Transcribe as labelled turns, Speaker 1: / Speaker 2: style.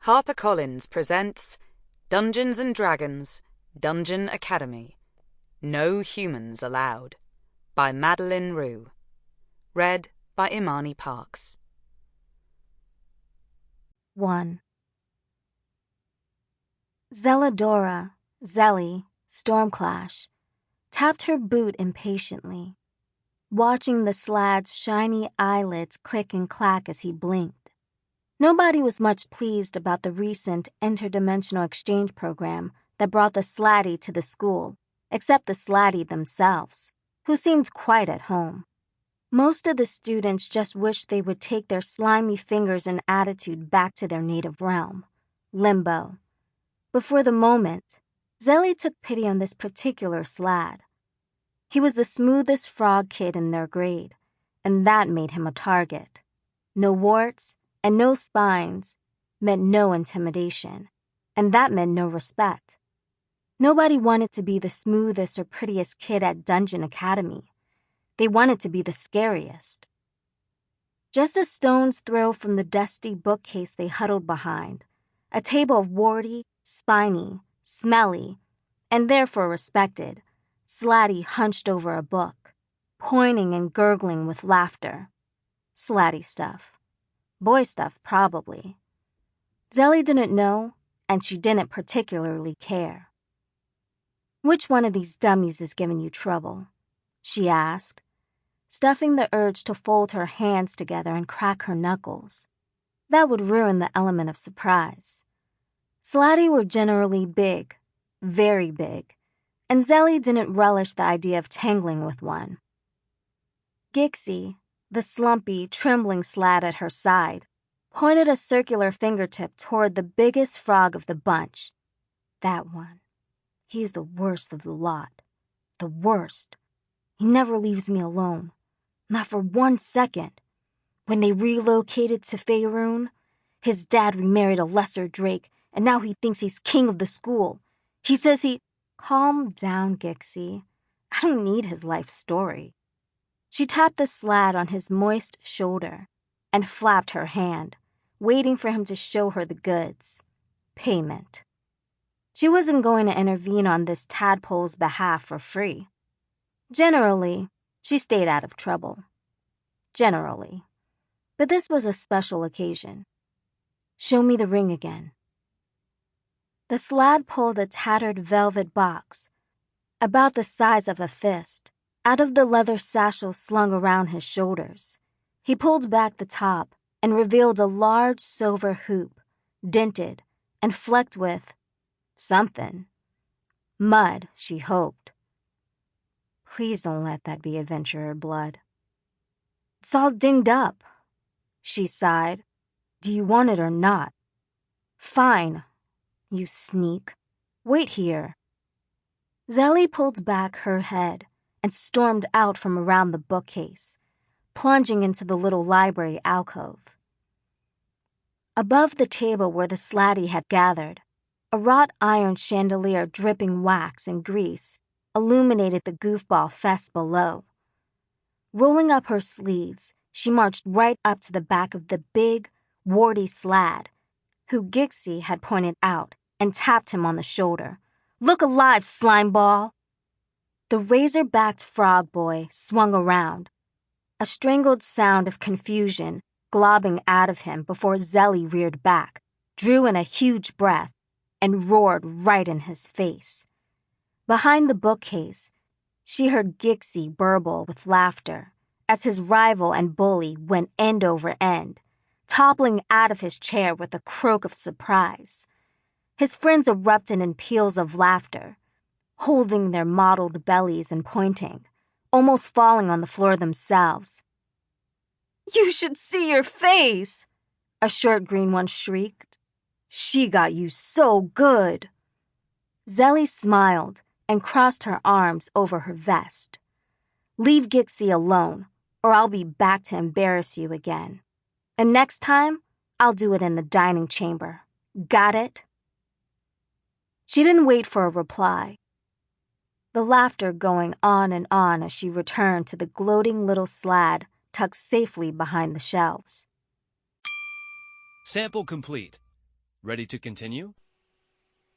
Speaker 1: HarperCollins presents Dungeons & Dragons Dungeon Academy No Humans Allowed by Madeleine Roux. Read by Imani Parks.
Speaker 2: 1. Zellidora Zelli Stormclash tapped her boot impatiently, watching the slad's shiny eyelids click and clack as he blinked. Nobody was much pleased about the recent interdimensional exchange program that brought the sladdy to the school, except the sladdy themselves, who seemed quite at home. Most of the students just wished they would take their slimy fingers and attitude back to their native realm, Limbo. But for the moment, Zelli took pity on this particular slad. He was the smoothest frog kid in their grade, and that made him a target. No warts and no spines meant no intimidation, and that meant no respect. Nobody wanted to be the smoothest or prettiest kid at Dungeon Academy. They wanted to be the scariest. Just a stone's throw from the dusty bookcase they huddled behind, a table of warty, spiny, smelly, and therefore respected, Slatty hunched over a book, pointing and gurgling with laughter. Slatty stuff. Boy stuff, probably. Zelli didn't know, and she didn't particularly care. "Which one of these dummies is giving you trouble?" she asked, stuffing the urge to fold her hands together and crack her knuckles. That would ruin the element of surprise. Slatty were generally big, very big, and Zelli didn't relish the idea of tangling with one. Gixie, the slumpy, trembling slat at her side, pointed a circular fingertip toward the biggest frog of the bunch. That one. He's the worst of the lot. The worst. He never leaves me alone. Not for 1 second. When they relocated to Faerun, his dad remarried a lesser drake, and now he thinks he's king of the school. He says he... Calm down, Gixie. I don't need his life story. She tapped the slad on his moist shoulder and flapped her hand, waiting for him to show her the goods. Payment. She wasn't going to intervene on this tadpole's behalf for free. Generally, she stayed out of trouble. Generally. But this was a special occasion. "Show me the ring again." The slad pulled a tattered velvet box, about the size of a fist, out of the leather satchel slung around his shoulders. He pulled back the top and revealed a large silver hoop, dented and flecked with something. Mud, she hoped. Please don't let that be adventurer blood. It's all dinged up, she sighed. Do you want it or not? Fine, you sneak. Wait here. Zelli pulled back her head and stormed out from around the bookcase, plunging into the little library alcove. Above the table where the slatty had gathered, a wrought iron chandelier dripping wax and grease illuminated the goofball fest below. Rolling up her sleeves, she marched right up to the back of the big, warty slad, who Gixie had pointed out, and tapped him on the shoulder. "Look alive, slimeball!" The razor-backed frog boy swung around, a strangled sound of confusion globbing out of him before Zelli reared back, drew in a huge breath, and roared right in his face. Behind the bookcase, she heard Gixie burble with laughter as his rival and bully went end over end, toppling out of his chair with a croak of surprise. His friends erupted in peals of laughter, holding their mottled bellies and pointing, almost falling on the floor themselves. "You should see your face!" a short green one shrieked. "She got you so good!" Zelli smiled and crossed her arms over her vest. "Leave Gixie alone, or I'll be back to embarrass you again. And next time, I'll do it in the dining chamber. Got it?" She didn't wait for a reply, the laughter going on and on as she returned to the gloating little slad tucked safely behind the shelves.
Speaker 3: Sample complete. Ready to continue?